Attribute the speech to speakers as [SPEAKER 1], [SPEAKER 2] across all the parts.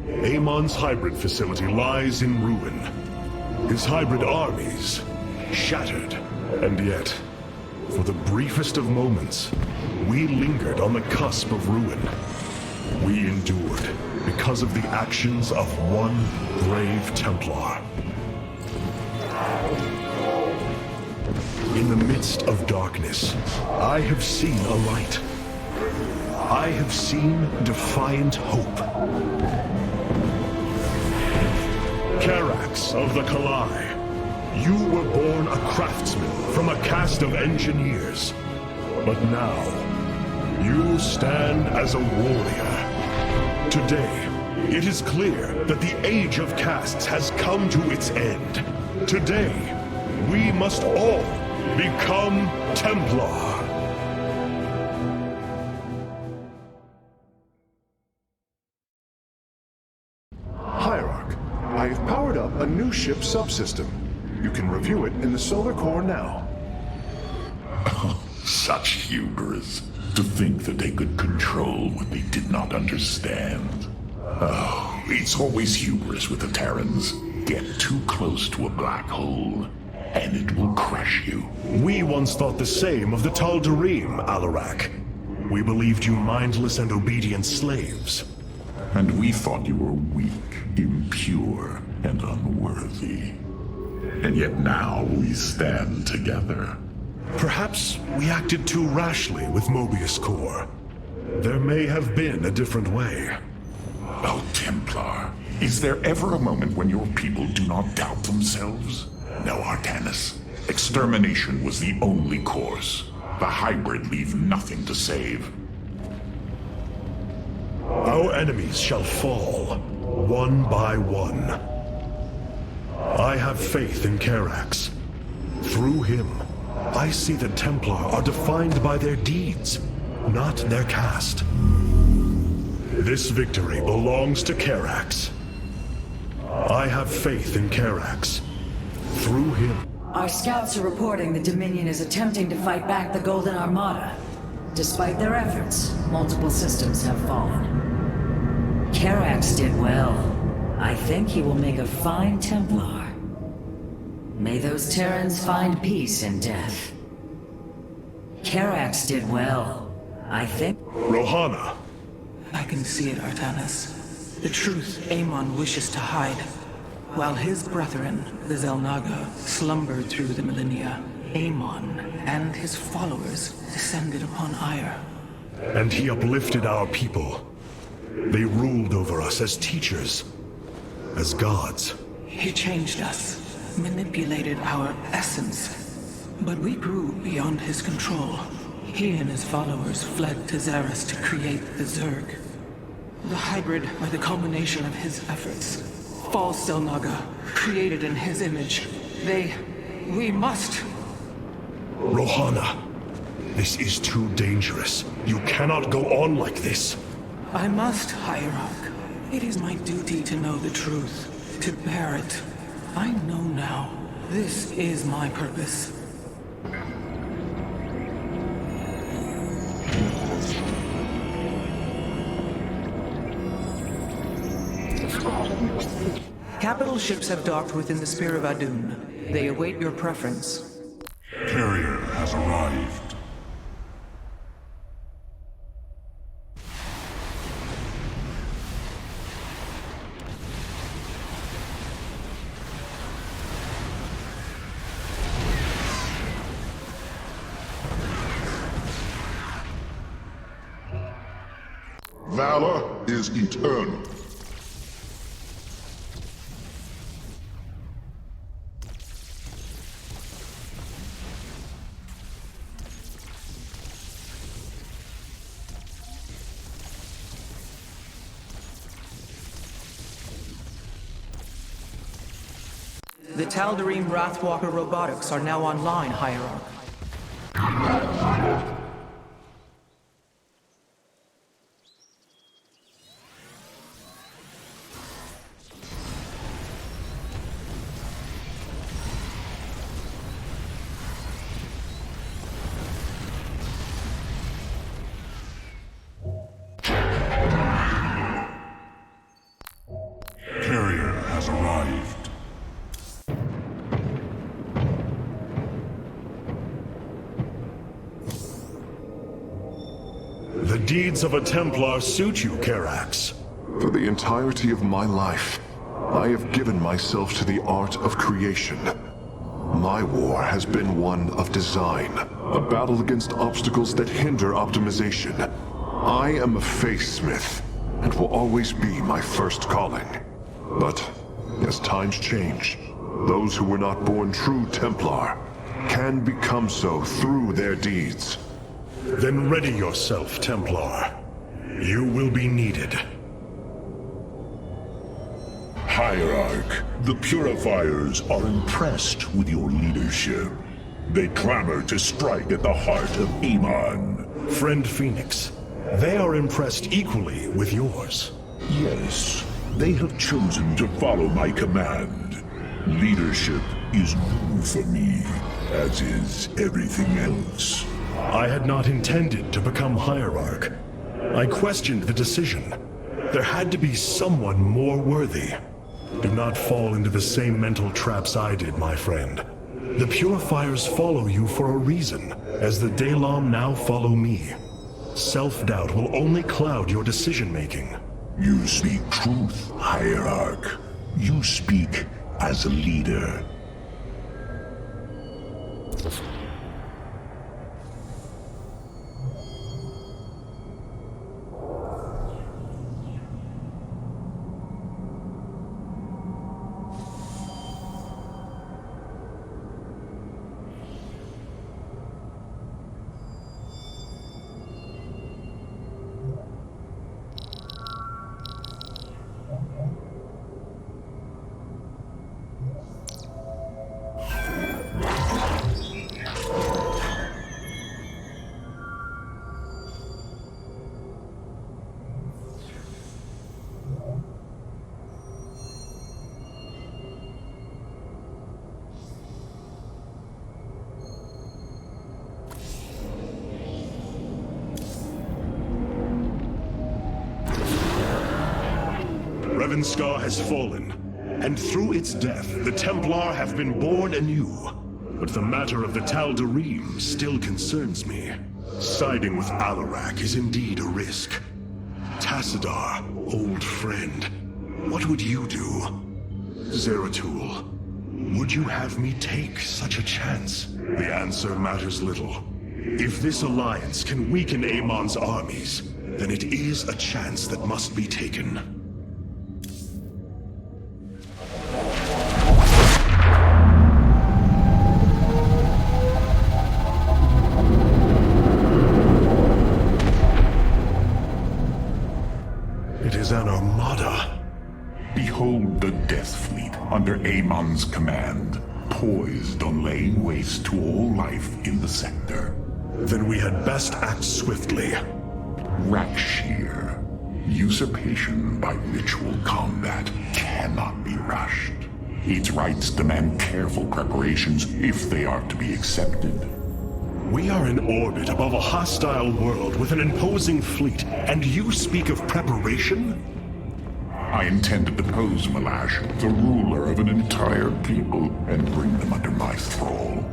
[SPEAKER 1] Amon's hybrid facility lies in ruin. His hybrid armies shattered. And yet, for the briefest of moments, we lingered on the cusp of ruin. We endured because of the actions of one brave Templar. In the midst of darkness, I have seen a light. I have seen defiant hope. Carax of the Kalai, you were born a craftsman from a caste of engineers. But now, you stand as a warrior. Today, it is clear that the age of castes has come to its end. Today, we must all become Templar. Hierarch, I have powered up a new ship subsystem. You can review it in the solar core now.
[SPEAKER 2] Such hubris. To think that they could control what they did not understand. Oh, it's always hubris with the Terrans. Get too close to a black hole, and it will crush you.
[SPEAKER 1] We once thought the same of the Tal'Darim, Alarak. We believed you mindless and obedient slaves.
[SPEAKER 2] And we thought you were weak, impure, and unworthy. And yet now we stand together.
[SPEAKER 1] Perhaps we acted too rashly with Mobius Core. There may have been a different way.
[SPEAKER 2] Oh, Templar, is there ever a moment when your people do not doubt themselves? No, Artanis. Extermination was the only course. The hybrid leave nothing to save.
[SPEAKER 1] Our enemies shall fall, one by one. I have faith in Carax. Through him, I see that Templar are defined by their deeds, not their caste. This victory belongs to Carax. I have faith in Carax. Through him.
[SPEAKER 3] Our scouts are reporting the Dominion is attempting to fight back the Golden Armada. Despite their efforts, multiple systems have fallen. Carax did well. I think he will make a fine Templar. May those Terrans find peace in death. Carax did well. I think...
[SPEAKER 1] Rohana.
[SPEAKER 4] I can see it, Artanis. The truth Amon wishes to hide. While his brethren, the Xel'Naga, slumbered through the millennia, Amon and his followers descended upon Ire.
[SPEAKER 1] And he uplifted our people. They ruled over us as teachers, as gods.
[SPEAKER 4] He changed us, manipulated our essence. But we grew beyond his control. He and his followers fled to Xeris to create the Zerg. The hybrid are the culmination of his efforts. False Xel'Naga, created in his image. We must...
[SPEAKER 1] Rohana, this is too dangerous. You cannot go on like this.
[SPEAKER 4] I must, Hierarch. It is my duty to know the truth, to bear it. I know now. This is my purpose. Capital ships have docked within the Sphere of Adun. They await your preference.
[SPEAKER 2] Carrier has arrived.
[SPEAKER 5] Valor is eternal.
[SPEAKER 4] The Tal'Darim Wrathwalker robotics are now online, Hierarch.
[SPEAKER 1] deeds of a Templar suit you, Karax?
[SPEAKER 6] For the entirety of my life, I have given myself to the art of creation. My war has been one of design, a battle against obstacles that hinder optimization. I am a faithsmith, and will always be my first calling. But, as times change, those who were not born true Templar can become so through their deeds.
[SPEAKER 1] Then ready yourself, Templar. You will be needed.
[SPEAKER 2] Hierarch, the Purifiers are impressed with your leadership. They clamor to strike at the heart of Amon.
[SPEAKER 1] Friend Phoenix, they are impressed equally with yours.
[SPEAKER 2] Yes, they have chosen to follow my command. Leadership is new for me, as is everything else.
[SPEAKER 1] I had not intended to become Hierarch. I questioned the decision. There had to be someone more worthy. Do not fall into the same mental traps I did, my friend. The Purifiers follow you for a reason, as the Dalam now follow me. Self-doubt will only cloud your decision-making.
[SPEAKER 2] You speak truth, Hierarch. You speak as a leader.
[SPEAKER 1] Ravenscar has fallen, and through its death, the Templar have been born anew. But the matter of the Tal'Darim still concerns me. Siding with Alarak is indeed a risk. Tassadar, old friend, what would you do? Zeratul, would you have me take such a chance? The answer matters little. If this alliance can weaken Amon's armies, then it is a chance that must be taken. It is an armada.
[SPEAKER 2] Behold the Death Fleet under Amon's command, poised on laying waste to all life in the sector.
[SPEAKER 1] Then we had best act swiftly.
[SPEAKER 2] Rakshir. Usurpation by ritual combat cannot be rushed. Its rites demand careful preparations if they are to be accepted.
[SPEAKER 1] We are in orbit above a hostile world with an imposing fleet, and you speak of preparation?
[SPEAKER 2] I intend to depose Malash, the ruler of an entire people, and bring them under my thrall.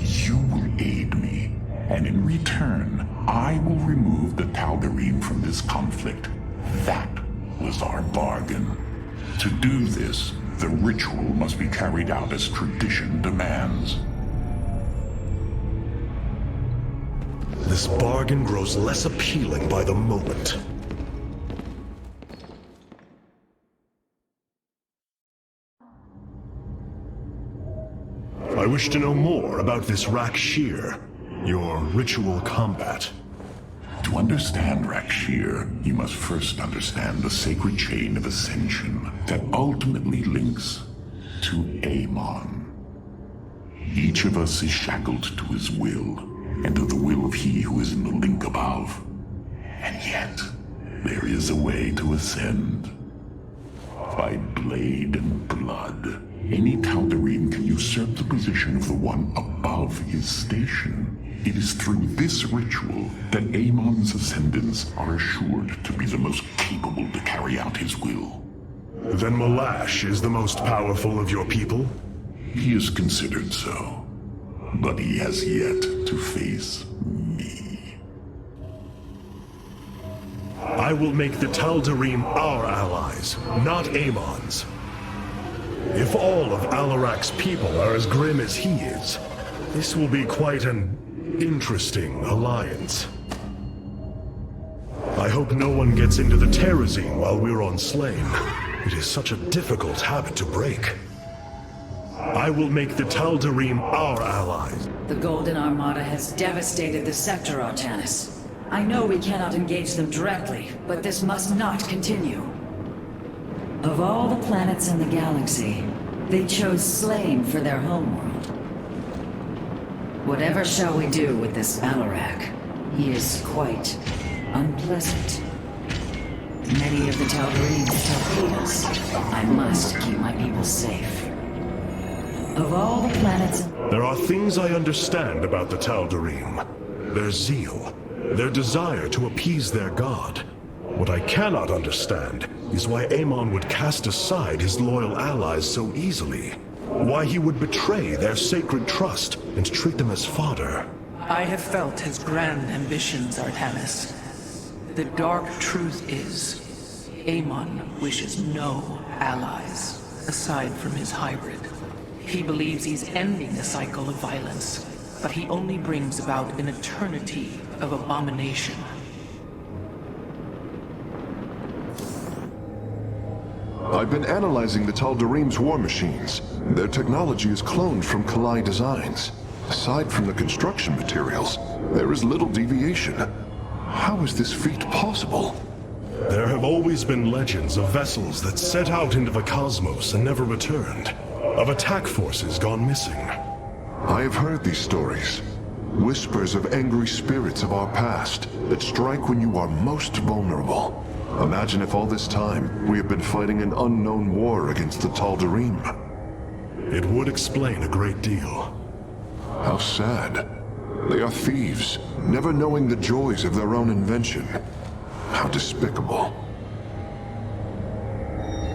[SPEAKER 2] You will aid me, and in return, I will remove the Tal'Darim from this conflict. That was our bargain. To do this, the ritual must be carried out as tradition demands.
[SPEAKER 1] This bargain grows less appealing by the moment. I wish to know more about this Rakshir, your ritual combat.
[SPEAKER 2] To understand Rakshir, you must first understand the sacred chain of ascension that ultimately links to Amon. Each of us is shackled to his will, and to the will of he who is in the link above. And yet, there is a way to ascend. By blade and blood, any Tal'Darim can usurp the position of the one above his station. It is through this ritual that Amon's ascendants are assured to be the most capable to carry out his will.
[SPEAKER 1] Then Malash is the most powerful of your people?
[SPEAKER 2] He is considered so, but he has yet to face me.
[SPEAKER 1] I will make the Tal'Darim our allies, not Amon's. If all of Alarak's people are as grim as he is, this will be quite an interesting alliance. I hope no one gets into the Terrazine while we're on Slain. It is such a difficult habit to break. I will make the Tal'Darim our allies.
[SPEAKER 3] The Golden Armada has devastated the sector, Artanis. I know we cannot engage them directly, but this must not continue. Of all the planets in the galaxy, they chose Slain for their homeworld. Whatever shall we do with this Alarak? He is quite unpleasant. Many of the Tal'Darim torpedo us. I must keep my people safe. Of all the planets...
[SPEAKER 1] There are things I understand about the Tal'Darim. Their zeal, their desire to appease their god. What I cannot understand is why Amon would cast aside his loyal allies so easily. Why he would betray their sacred trust and treat them as fodder.
[SPEAKER 4] I have felt his grand ambitions, Artanis. The dark truth is, Amon wishes no allies, aside from his hybrid. He believes he's ending a cycle of violence, but he only brings about an eternity of abomination.
[SPEAKER 6] I've been analyzing the Tal'Darim's war machines. Their technology is cloned from Kalai designs. Aside from the construction materials, there is little deviation. How is this feat possible?
[SPEAKER 1] There have always been legends of vessels that set out into the cosmos and never returned. Of attack forces gone missing.
[SPEAKER 6] I have heard these stories. Whispers of angry spirits of our past that strike when you are most vulnerable. Imagine if all this time we have been fighting an unknown war against the Tal'Darim.
[SPEAKER 1] It would explain a great deal.
[SPEAKER 6] How sad. They are thieves, never knowing the joys of their own invention. How despicable.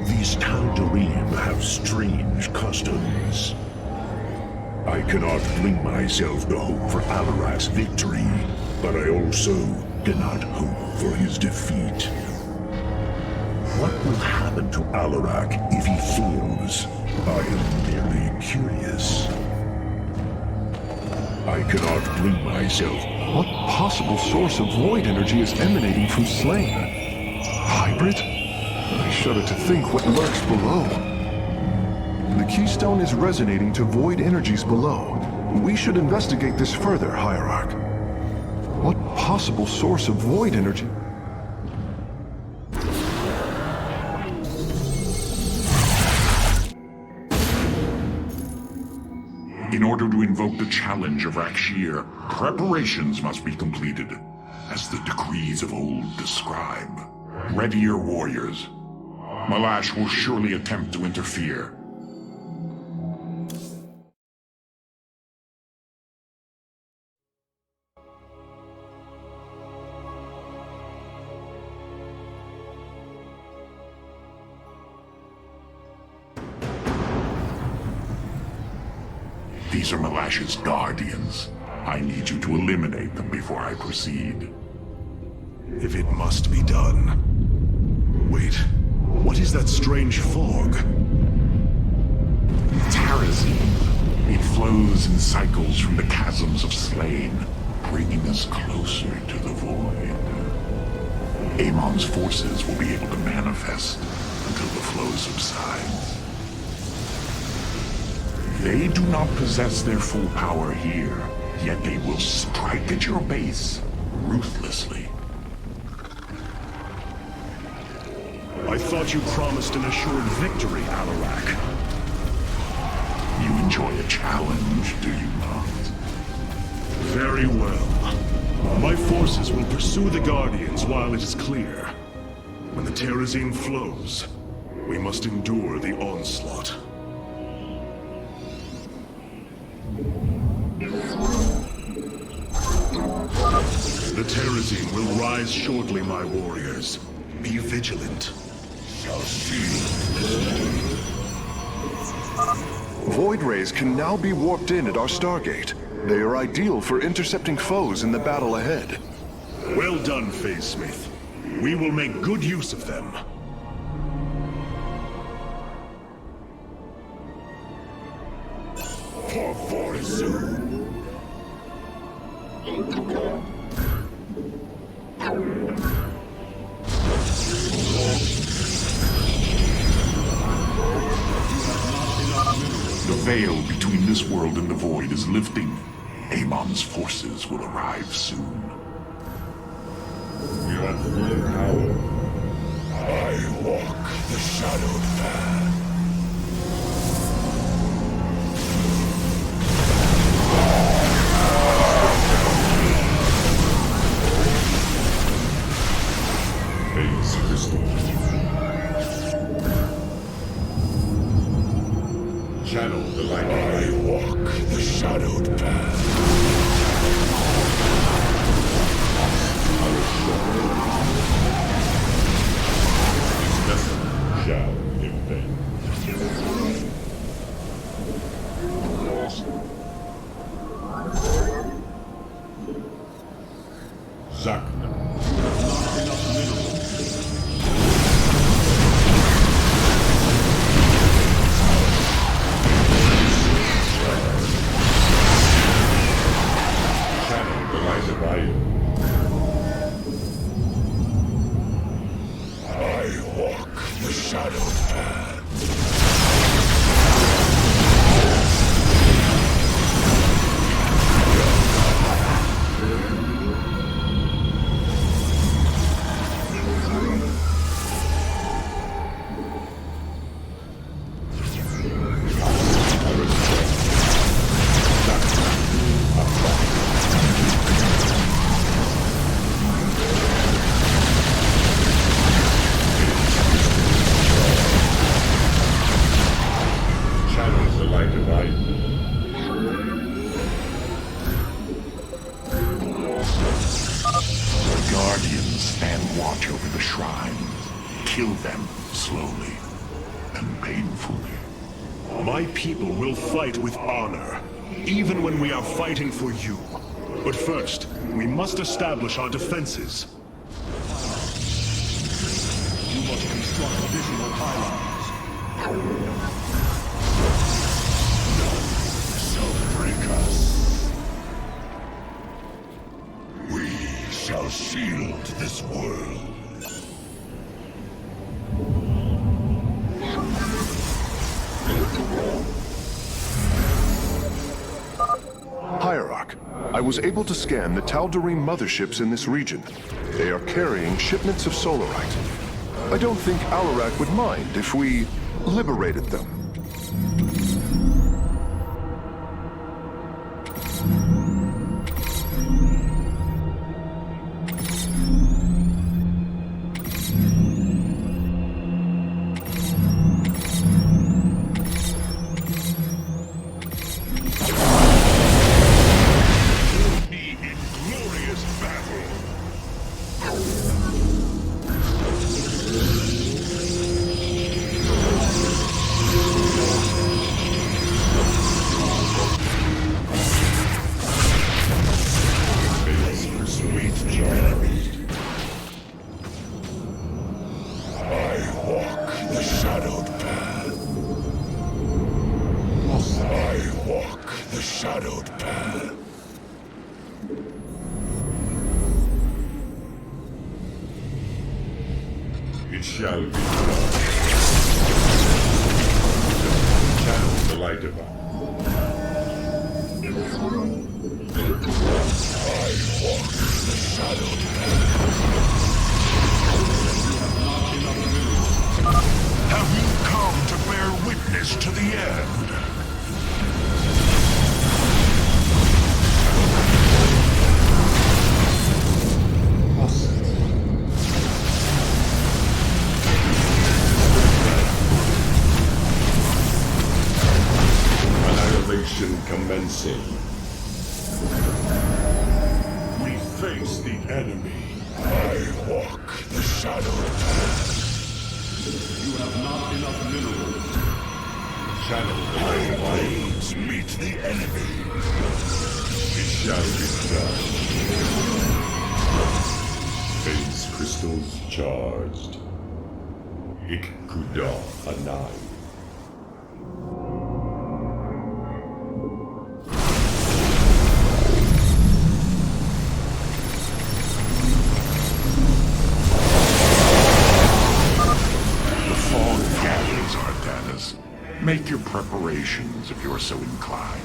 [SPEAKER 2] These Tal'Darim have strange customs. I cannot bring myself to hope for Alarak's victory, but I also cannot hope for his defeat. What will happen to Alarak if he fails? I am merely curious. I cannot bring myself...
[SPEAKER 6] What possible source of void energy is emanating from Slain? Hybrid? I shudder to think what lurks below. The keystone is resonating to void energies below. We should investigate this further, Hierarch. What possible source of void energy?
[SPEAKER 2] In order to invoke the challenge of Rakshir, preparations must be completed, as the decrees of old describe. Ready your warriors. Malash will surely attempt to interfere. These are Malash's guardians. I need you to eliminate them before I proceed.
[SPEAKER 1] If it must be done. Wait, what is that strange fog?
[SPEAKER 2] Terrazine. It flows in cycles from the chasms of Slain, bringing us closer to the void. Amon's forces will be able to manifest until the flow subsides. They do not possess their full power here, yet they will strike at your base ruthlessly.
[SPEAKER 1] I thought you promised an assured victory, Alarak.
[SPEAKER 2] You enjoy a challenge, do you not?
[SPEAKER 1] Very well. My forces will pursue the Guardians while it is clear. When the Terrazine flows, we must endure the onslaught. The Terrazine will rise shortly, my warriors. Be vigilant.
[SPEAKER 2] Shall see.
[SPEAKER 6] Void rays can now be warped in at our Stargate. They are ideal for intercepting foes in the battle ahead.
[SPEAKER 1] Well done, Phase Smith. We will make good use of them.
[SPEAKER 2] The veil between this world and the void is lifting. Amon's forces will arrive soon.
[SPEAKER 5] We are full power. I walk the shadowed path. Phase crystal. Channel the light. I walk the shadowed path. Shall invade. Zakna. Not enough minerals. Channel the light of iron. I walk the shadowed path. Channels the light of iron.
[SPEAKER 2] The Guardians stand watch over the shrines. Kill them slowly and painfully.
[SPEAKER 1] My people will fight with honor, even when we are fighting for you. But first, we must establish our defenses. You must construct additional pylons.
[SPEAKER 5] Shall break us. We shall shield this world.
[SPEAKER 6] Hierarch, I was able to scan the Tal'Darim motherships in this region. They are carrying shipments of Solarite. I don't think Alarak would mind if we liberated them.
[SPEAKER 5] Be in glorious battle. Sweet journey. I walk the shadowed path. I walk the shadowed path. It shall be done. Channel the light of us. I walk the shadowed path.
[SPEAKER 1] Have you come to bear witness to the end?
[SPEAKER 5] Annihilation commencing. We face the enemy. I walk the shadowed path. You have not enough minerals. Channel the light of blades meet the enemy. It shall be done. Phase crystals charged. Ikuda Anai.
[SPEAKER 2] The fog gathers, Artanis. Make your preparations if you're so inclined.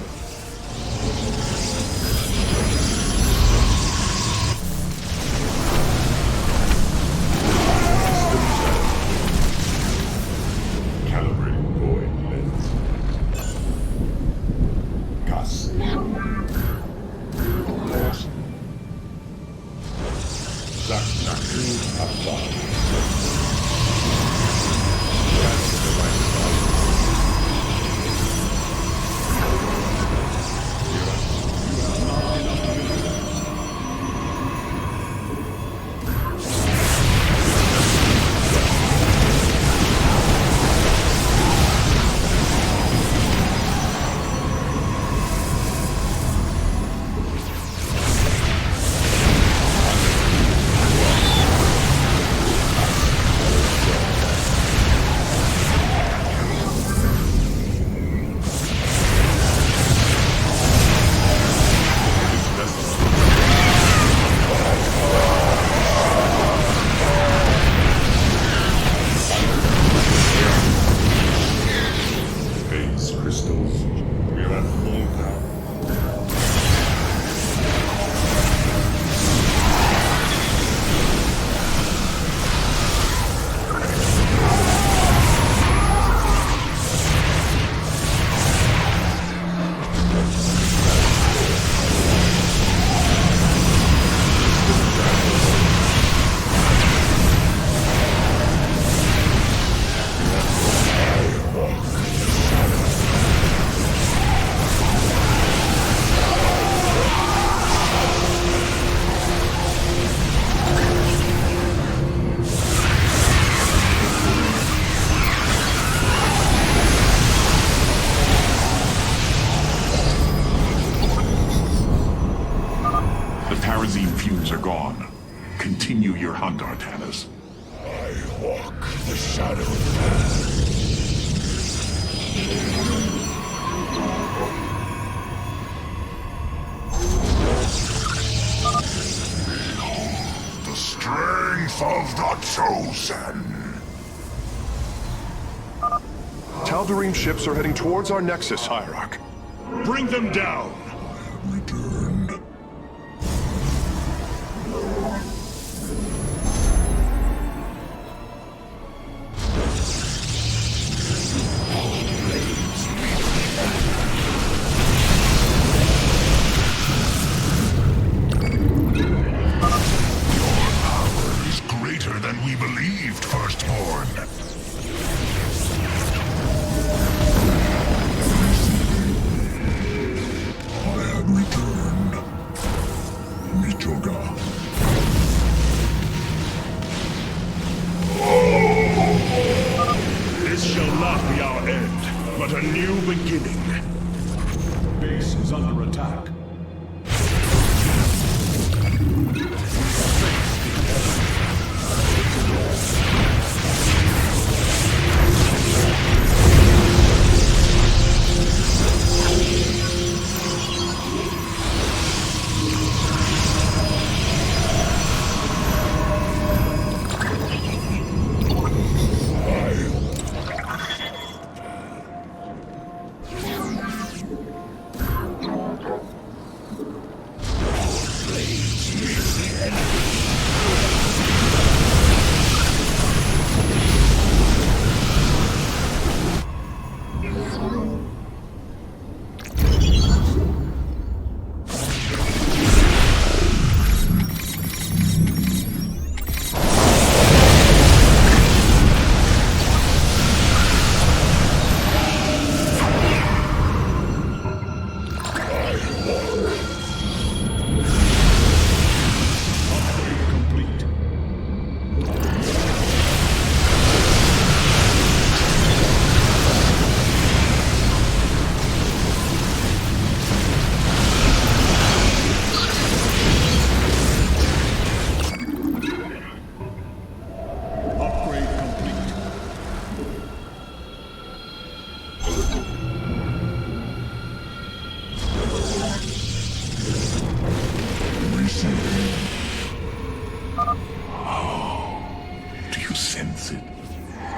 [SPEAKER 5] Calibrating void lens. Gas. Zaknaku Abba.
[SPEAKER 2] Are gone. Continue your hunt, Artanis.
[SPEAKER 5] I walk the shadow path.
[SPEAKER 2] The strength of the Chosen.
[SPEAKER 6] Tal'Darim ships are heading towards our nexus, Hierarch.
[SPEAKER 5] Bring them down!
[SPEAKER 2] Returned.
[SPEAKER 5] Than we believed, Firstborn.
[SPEAKER 2] I have returned. Mitoga.
[SPEAKER 5] This shall not be our end, but a new beginning. Base is under attack.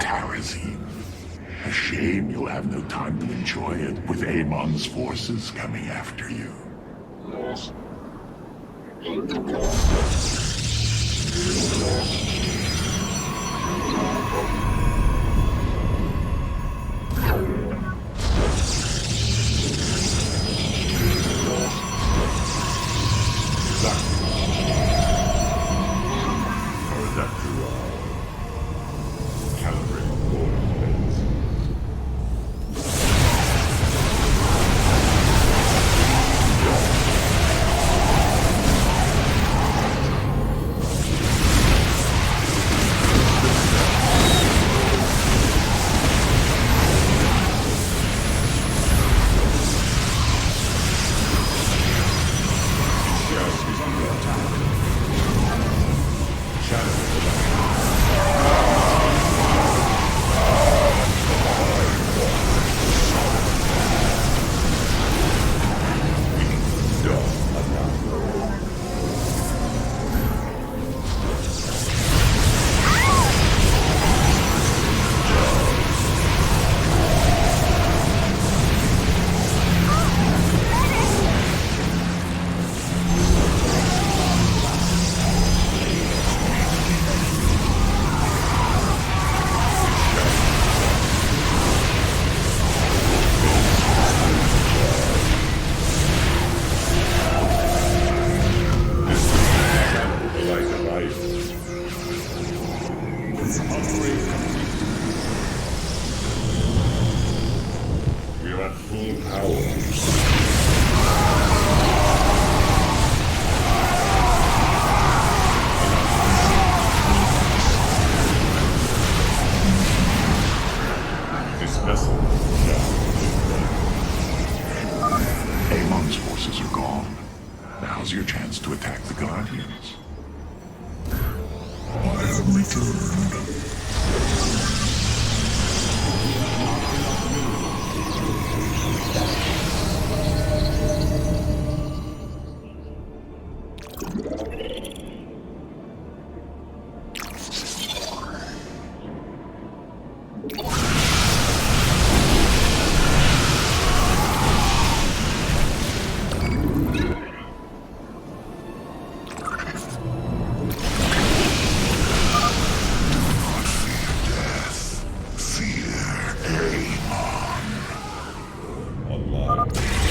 [SPEAKER 2] Terrazine. A shame you'll have no time to enjoy it with Amon's forces coming after you. Amon's forces are gone. Now's your chance to attack the Guardians. I have returned.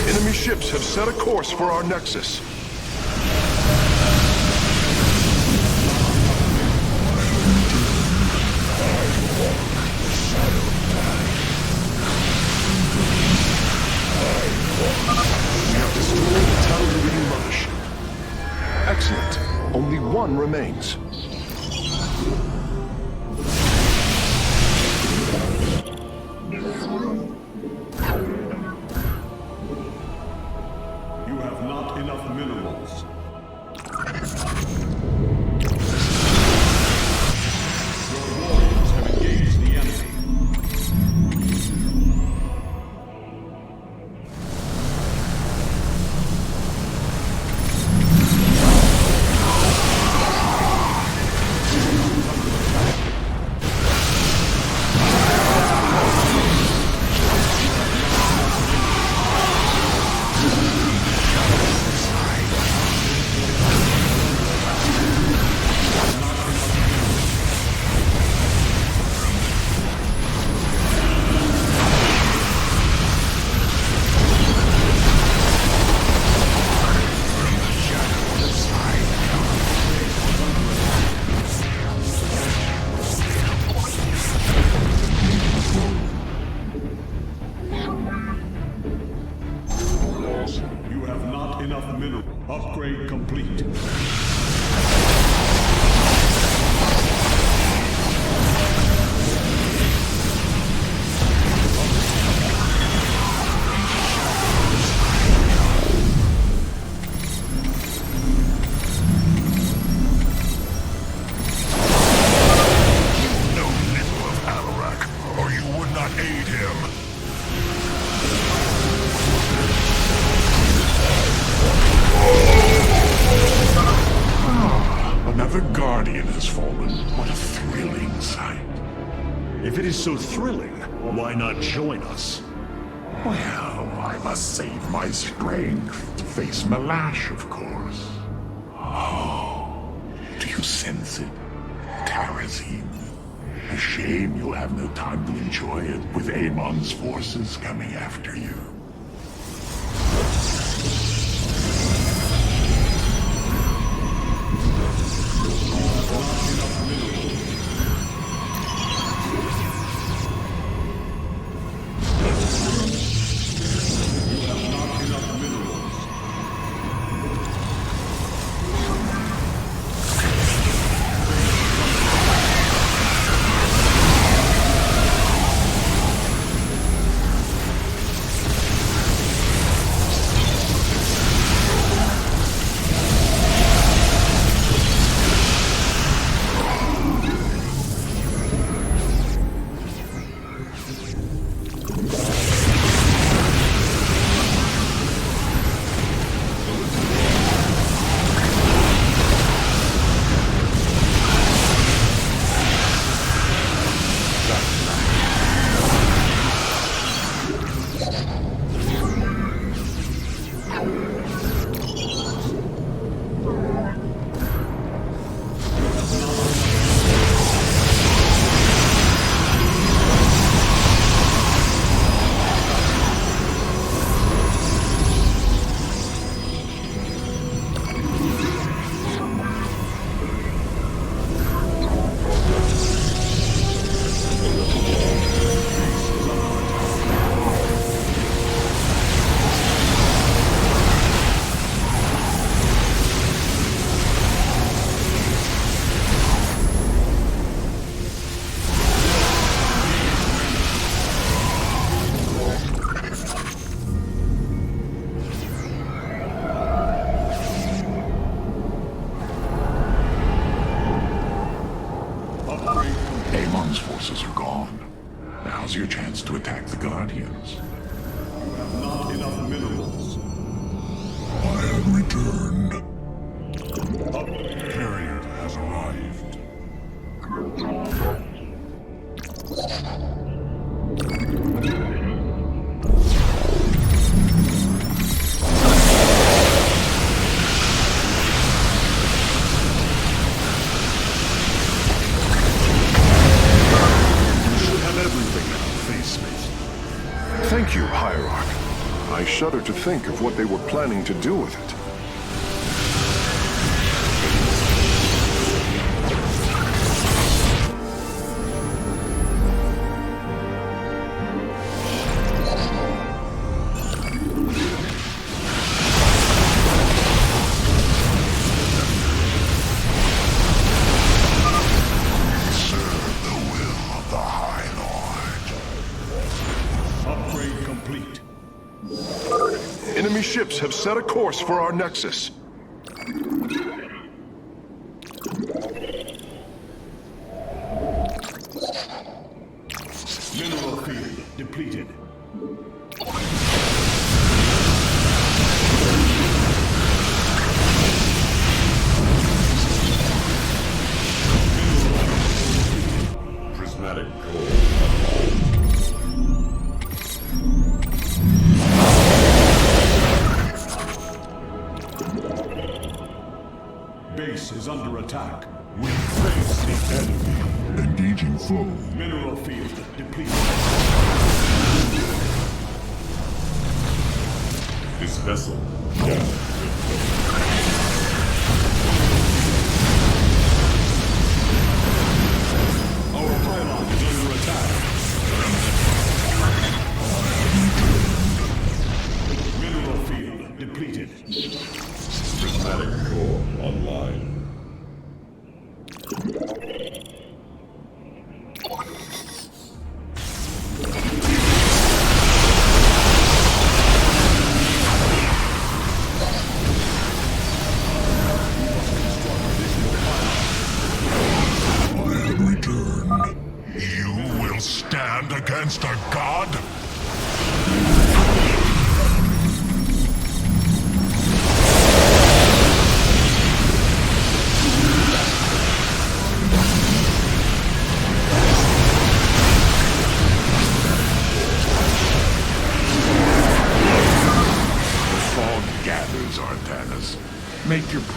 [SPEAKER 6] Enemy ships have set a course for our nexus. We have destroyed the town of Begininng. Excellent. Only one remains.
[SPEAKER 5] You have not enough minerals. Your warriors have engaged the enemy. You have not enough mineral. Upgrade complete.
[SPEAKER 2] Know little of Alarak, or you would not aid him. Another Guardian has fallen. What a thrilling sight.
[SPEAKER 1] If it is so thrilling, why not join us?
[SPEAKER 2] Well, I must save my strength to face Malash, of course. Oh, do you sense it? Terrazine. A shame you'll have no time to enjoy it with Amon's forces coming after you. Amon's forces are gone. Now's your chance to attack the Guardians.
[SPEAKER 5] You have not enough minerals.
[SPEAKER 2] I have returned.
[SPEAKER 5] A carrier has arrived.
[SPEAKER 6] Thank you, Hierarch. I shudder to think of what they were planning to do with it. Enemy ships have set a course for our nexus.
[SPEAKER 5] Mineral field depleted. Prismatic core. Base is under attack. We face the enemy.
[SPEAKER 2] Engaging foe.
[SPEAKER 5] Mineral field depleted. This vessel down. Our pylon is under attack. Mineral field depleted. Prismatic core online.
[SPEAKER 2] You will stand against a god?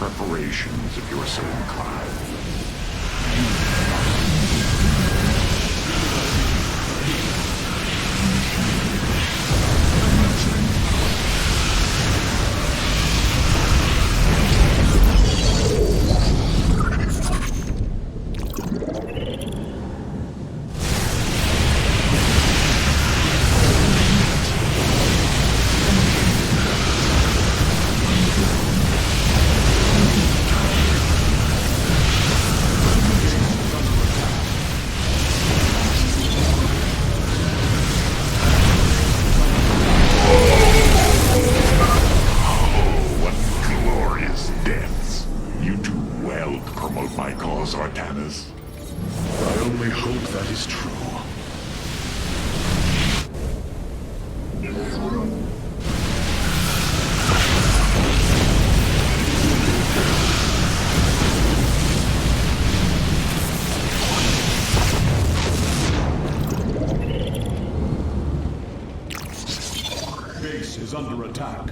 [SPEAKER 2] preparations if you're so inclined.
[SPEAKER 5] Is under attack.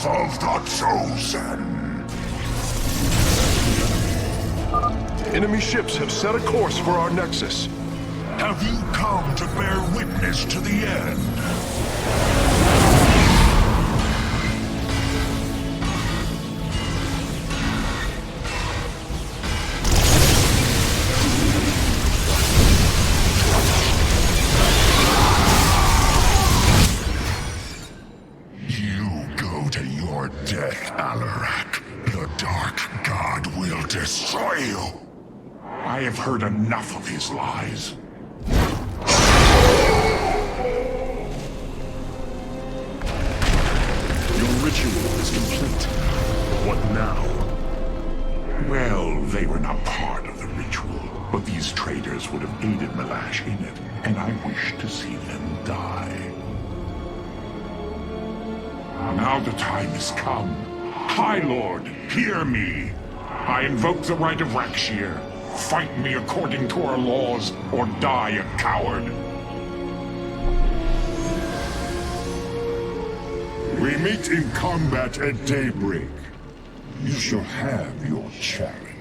[SPEAKER 2] Of the Chosen!
[SPEAKER 6] Enemy ships have set a course for our nexus.
[SPEAKER 2] Have you come to bear witness to the end? I have heard enough of his lies.
[SPEAKER 1] Your ritual is complete. What now?
[SPEAKER 2] Well, they were not part of the ritual, but these traitors would have aided Milash in it, and I wish to see them die. Now the time has come. High Lord, hear me! I invoke the right of Rakshir. Fight me according to our laws, or die a coward.
[SPEAKER 5] We meet in combat at daybreak. You shall have your challenge.